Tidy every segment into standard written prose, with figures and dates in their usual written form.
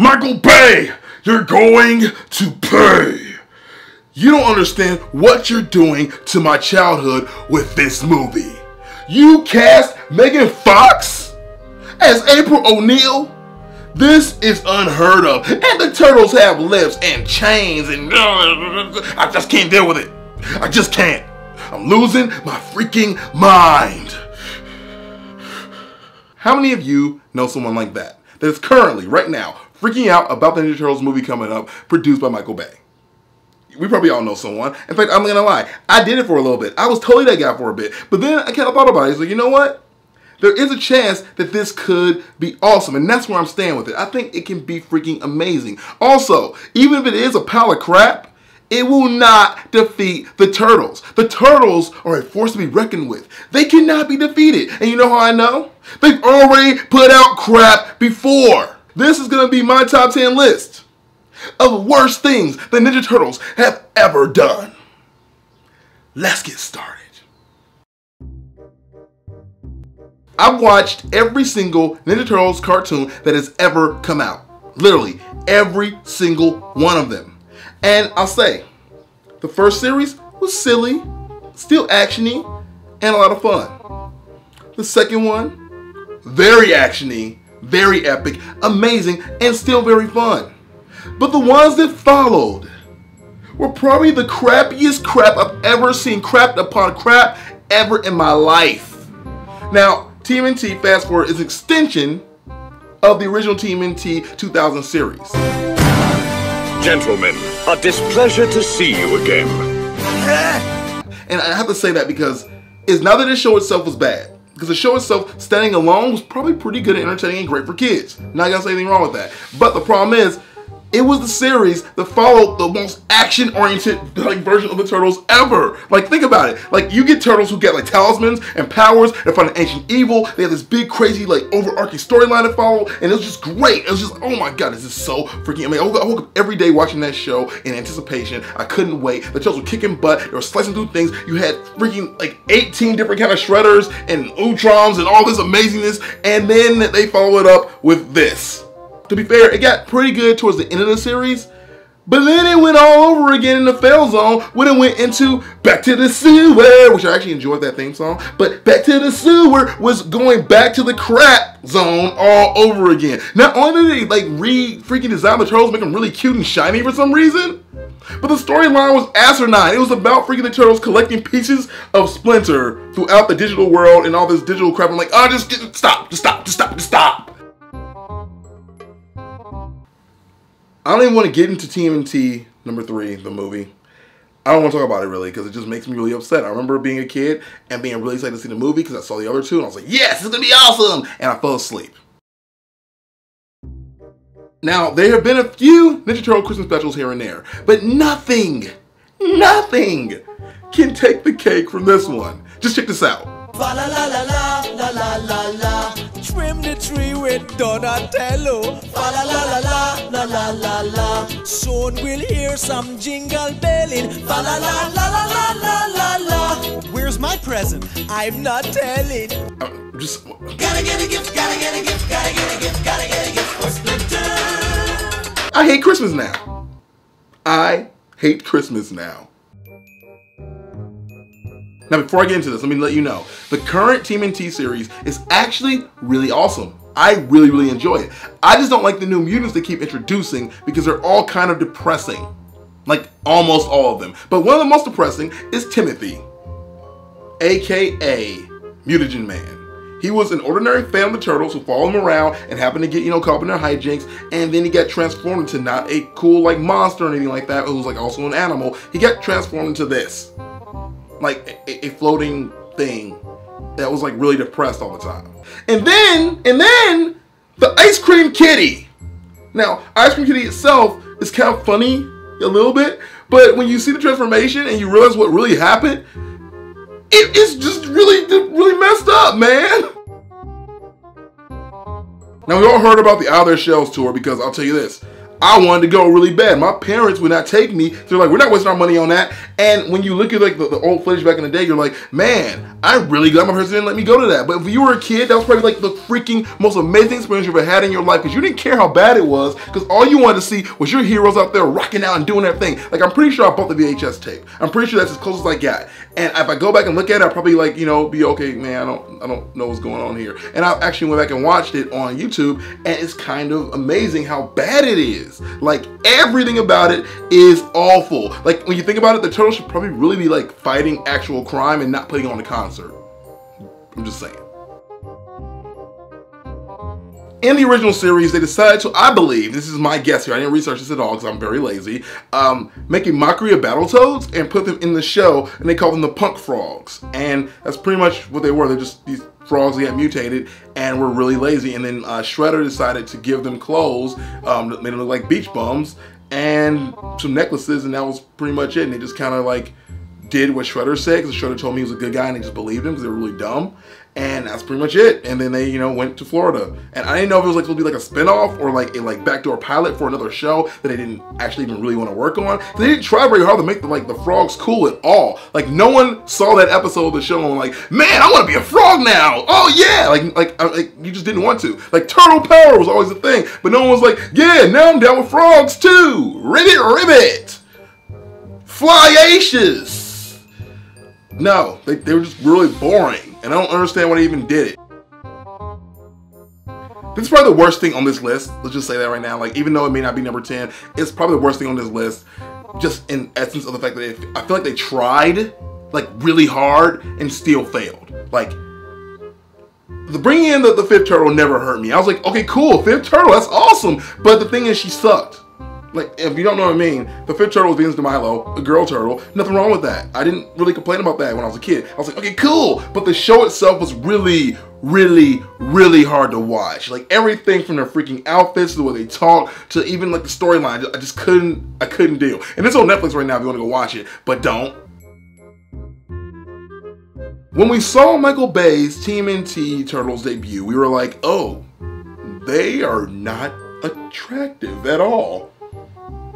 Michael Bay, you're going to pay. You don't understand what you're doing to my childhood with this movie. You cast Megan Fox as April O'Neil? This is unheard of. And the Turtles have lips and chains and I just can't deal with it. I just can't. I'm losing my freaking mind. How many of you know someone like that is currently, right now, freaking out about the Ninja Turtles movie coming up, produced by Michael Bay? We probably all know someone. In fact, I'm not gonna lie, I did it for a little bit. I was totally that guy for a bit. But then I kind of thought about it. So you know what? There is a chance that this could be awesome. And that's where I'm staying with it. I think it can be freaking amazing. Also, even if it is a pile of crap, it will not defeat the Turtles. The Turtles are a force to be reckoned with. They cannot be defeated. And you know how I know? They've already put out crap before. This is gonna be my top 10 list of the worst things the Ninja Turtles have ever done. Let's get started. I've watched every single Ninja Turtles cartoon that has ever come out. Literally, every single one of them. And I'll say, the first series was silly, still actiony, and a lot of fun. The second one, very actiony, very epic, amazing, and still very fun. But the ones that followed were probably the crappiest crap I've ever seen, crap upon crap ever in my life. Now, TMNT Password is an extension of the original TMNT 2000 series. Gentlemen, a displeasure to see you again. And I have to say that because it's not that the show itself was bad. Because the show itself, standing alone, was probably pretty good and entertaining and great for kids. Not gonna say anything wrong with that. But the problem is, it was the series that followed the most action-oriented version of the Turtles ever. Like, think about it. Like, you get Turtles who get like talismans and powers. They're fighting ancient evil. They have this big, crazy, like overarching storyline to follow, and it was just great. It was just, oh my god, this is so freaking amazing. I woke up every day watching that show in anticipation. I couldn't wait. The Turtles were kicking butt. They were slicing through things. You had freaking like 18 different kind of shredders and Utrons and all this amazingness, and then they follow it up with this. To be fair, it got pretty good towards the end of the series, but then it went all over again in the fail zone when it went into Back to the Sewer, which I actually enjoyed that theme song, but Back to the Sewer was going back to the crap zone all over again. Not only did they like freaking design the Turtles, make them really cute and shiny for some reason, but the storyline was asinine. It was about freaking the Turtles collecting pieces of Splinter throughout the digital world and all this digital crap. I'm like, oh, just stop. I don't even want to get into TMNT number 3, the movie. I don't want to talk about it really because it just makes me really upset. I remember being a kid and being really excited to see the movie because I saw the other two and I was like, yes, it's going to be awesome! And I fell asleep. Now, there have been a few Ninja Turtle Christmas specials here and there, but nothing can take the cake from this one. Just check this out. Fa la la la la la la la. Trim the tree with Donatello. Fa la la la la la la la. Soon we'll hear some jingle belling. Fa la la la la la la la. Where's my present? I'm not telling. Just Gotta get a gift, gotta get a gift, gotta get a gift, gotta get a gift for Splinter. I hate Christmas now. I hate Christmas now. Now, before I get into this, let me let you know, the current TMNT series is actually really awesome. I really enjoy it. I just don't like the new mutants they keep introducing because they're all kind of depressing. Like, almost all of them. But one of the most depressing is Timothy, aka Mutagen Man. He was an ordinary fan of the Turtles who followed him around and happened to get, caught up in their hijinks, and then he got transformed into not a cool, like, monster or anything like that. It was, like, also an animal. He got transformed into this. Like a floating thing that was like really depressed all the time. And then the Ice Cream Kitty. Now, Ice Cream Kitty itself is kind of funny a little bit, but when you see the transformation and you realize what really happened, it's just really messed up, man. Now, we all heard about the Out of Their Shells tour because I'll tell you this, I wanted to go really bad. My parents would not take me. They're like, we're not wasting our money on that. And when you look at like the old footage back in the day, you're like, man, I'm really glad my parents didn't let me go to that. But if you were a kid, that was probably like the freaking most amazing experience you ever had in your life, because you didn't care how bad it was, because all you wanted to see was your heroes out there rocking out and doing their thing. Like, I'm pretty sure I bought the VHS tape. I'm pretty sure that's as close as I got. And if I go back and look at it, I'll probably like, you know, be okay, man, I don't know what's going on here. And I actually went back and watched it on YouTube, and it's kind of amazing how bad it is. Like, everything about it is awful. Like, when you think about it, the Turtles should probably really be like fighting actual crime and not putting on a concert. I'm just saying. In the original series, they decided to, I believe, this is my guess here, I didn't research this at all because I'm very lazy, make a mockery of Battletoads and put them in the show, and they call them the Punk Frogs. And that's pretty much what they were. They're just these frogs that got mutated and were really lazy. And then Shredder decided to give them clothes that made them look like beach bums and some necklaces, and that was pretty much it. And they just kind of like did what Shredder said, because Shredder told me he was a good guy and they just believed him because they were really dumb. And that's pretty much it. And then they, you know, went to Florida. And I didn't know if it was like supposed to be like a spinoff or like a backdoor pilot for another show that they didn't actually even really want to work on. They didn't try very hard to make the frogs cool at all. Like, no one saw that episode of the show and like, man, I want to be a frog now. Oh yeah, like you just didn't want to. Like, turtle power was always a thing, but no one was like, yeah, now I'm down with frogs too. Ribbit, ribbit, flyacious. No, they were just really boring. And I don't understand why they even did it. This is probably the worst thing on this list. Let's just say that right now. Like, even though it may not be number 10, it's probably the worst thing on this list. Just in essence of the fact that I feel like they tried like really hard and still failed. Like, the bringing in the fifth turtle never hurt me. I was like, okay, cool, fifth turtle, that's awesome. But the thing is, she sucked. Like, if you don't know what I mean, the fifth turtle was Venus de Milo, a girl turtle. Nothing wrong with that. I didn't really complain about that when I was a kid. I was like, okay, cool. But the show itself was really, really, really hard to watch. Like, everything from their freaking outfits to the way they talk to even like the storyline, I just couldn't deal. And it's on Netflix right now if you want to go watch it, but don't. When we saw Michael Bay's TMNT Turtles debut, we were like, oh, they are not attractive at all.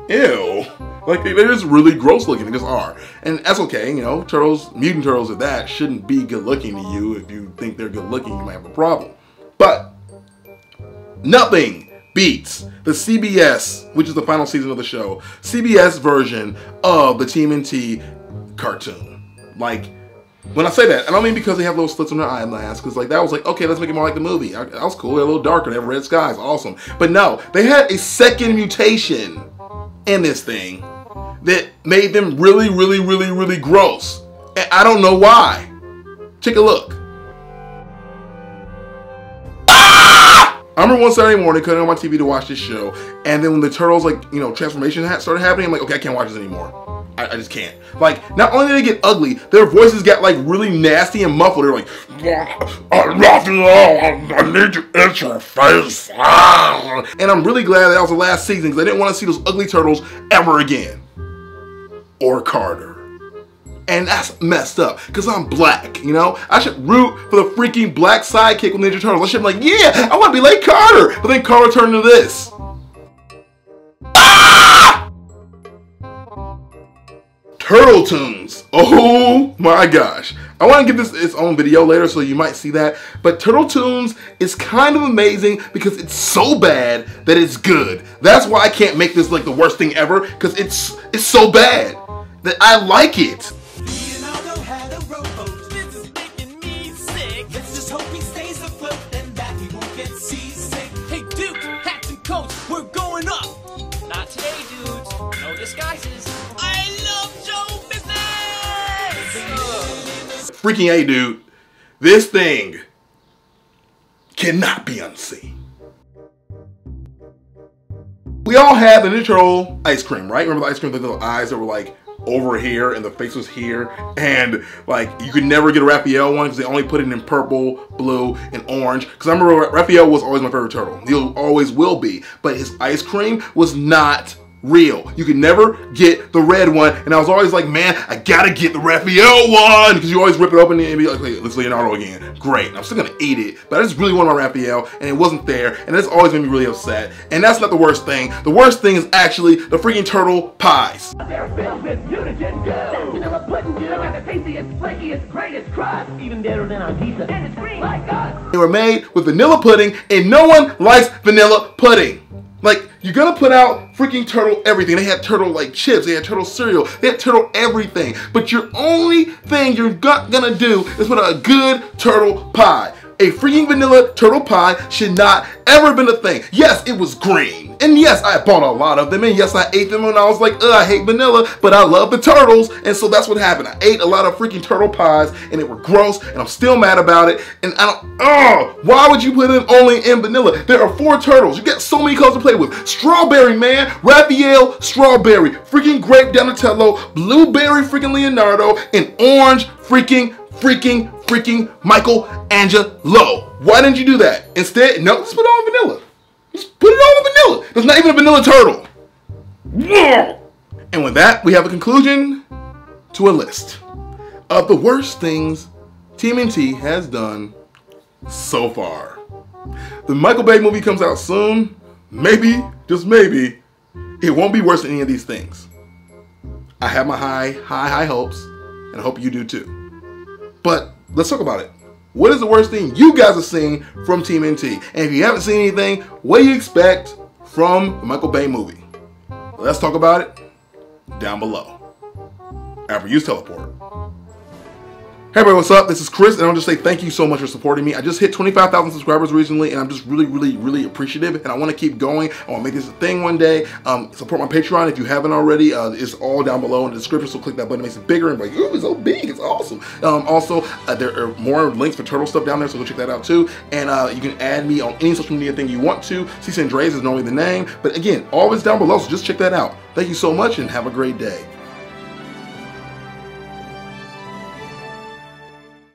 Ew. Like, they're just really gross looking. They just are. And that's okay, you know, turtles, mutant turtles at that, shouldn't be good looking to you. If you think they're good looking, you might have a problem. But nothing beats the CBS, which is the final season of the show, CBS version of the TMNT cartoon. Like, when I say that, I don't mean because they have little slits on their eyelash, because like that was like, okay, let's make it more like the movie. That was cool. They're a little darker. They have red skies. Awesome. But no, they had a second mutation in this thing that made them really, really, really, really gross. And I don't know why. Take a look. Ah! I remember one Saturday morning cutting on my TV to watch this show, and then when the turtles, like, you know, transformation started happening, I'm like, okay, I can't watch this anymore. I just can't. Like, not only did they get ugly, their voices got like really nasty and muffled. They're like, I need to eat your face. And I'm really glad that was the last season, because I didn't want to see those ugly turtles ever again. Or Carter. And that's messed up, because I'm black, you know? I should root for the freaking black sidekick with Ninja Turtles. I should be like, yeah, I want to be like Carter. But then Carter turned into this. Turtle Toons. Oh my gosh. I want to give this its own video later, so you might see that. But Turtle Toons is kind of amazing because it's so bad that it's good. That's why I can't make this like the worst thing ever, because it's so bad that I like it. Leonardo had a rowboat. This is making me sick. Let's just hope he stays afloat and that he won't get seasick. Hey Duke, hats and coats, we're going up. Not today, dudes. No disguises. I love show business. Freaking A, dude. This thing cannot be unseen. We all had the Ninja Turtle ice cream, right? Remember the ice cream with the little eyes that were like over here and the face was here, and like you could never get a Raphael one because they only put it in purple, blue, and orange. Because I remember Raphael was always my favorite turtle. He always will be, but his ice cream was not real. You can never get the red one, and I was always like, man, I gotta get the Raphael one, because you always rip it open and be like, wait, it's Leonardo again. Great. I'm still gonna eat it, but I just really wanted my Raphael, and it wasn't there, and that's always made me really upset. And that's not the worst thing. The worst thing is actually the freaking turtle pies. They're filled with mutagen goo. Vanilla pudding goo. Got the tastiest, flakiest, greatest crust. Even better than our pizza. And it's green like us. They were made with vanilla pudding, and no one likes vanilla pudding. Like, you're gonna put out freaking turtle everything. They had turtle like chips, they had turtle cereal, they had turtle everything. But your only thing you're gonna do is put out a good turtle pie. A freaking vanilla turtle pie should not ever been a thing. Yes, it was green. And yes, I bought a lot of them. And yes, I ate them when I was like, I hate vanilla, but I love the turtles. And so that's what happened. I ate a lot of freaking turtle pies and they were gross and I'm still mad about it. And I don't, why would you put them only in vanilla? There are 4 turtles. You get so many colors to play with. Strawberry, man. Raphael, strawberry. Freaking grape Donatello. Blueberry, freaking Leonardo. And orange, freaking Michelangelo. Why didn't you do that? Instead, no, just put it on vanilla. Just put it on the vanilla. There's not even a vanilla turtle. And with that, we have a conclusion to a list of the worst things TMNT has done so far. The Michael Bay movie comes out soon. Maybe, just maybe, it won't be worse than any of these things. I have my high hopes, and I hope you do too. But let's talk about it. What is the worst thing you guys have seen from TMNT? And if you haven't seen anything, what do you expect from the Michael Bay movie? Let's talk about it down below. After use teleport. Hey everybody, what's up? This is Chris, and I'll just say thank you so much for supporting me. I just hit 25,000 subscribers recently, and I'm just really appreciative, and I want to keep going. I want to make this a thing one day. Support my Patreon if you haven't already. It's all down below in the description, so click that button. It makes it bigger, and like, ooh, it's so big, it's awesome. Also, there are more links for turtle stuff down there, so go check that out too. And you can add me on any social media thing you want to. Csandreas is normally the name, but again, all of it's down below, so just check that out. Thank you so much, and have a great day.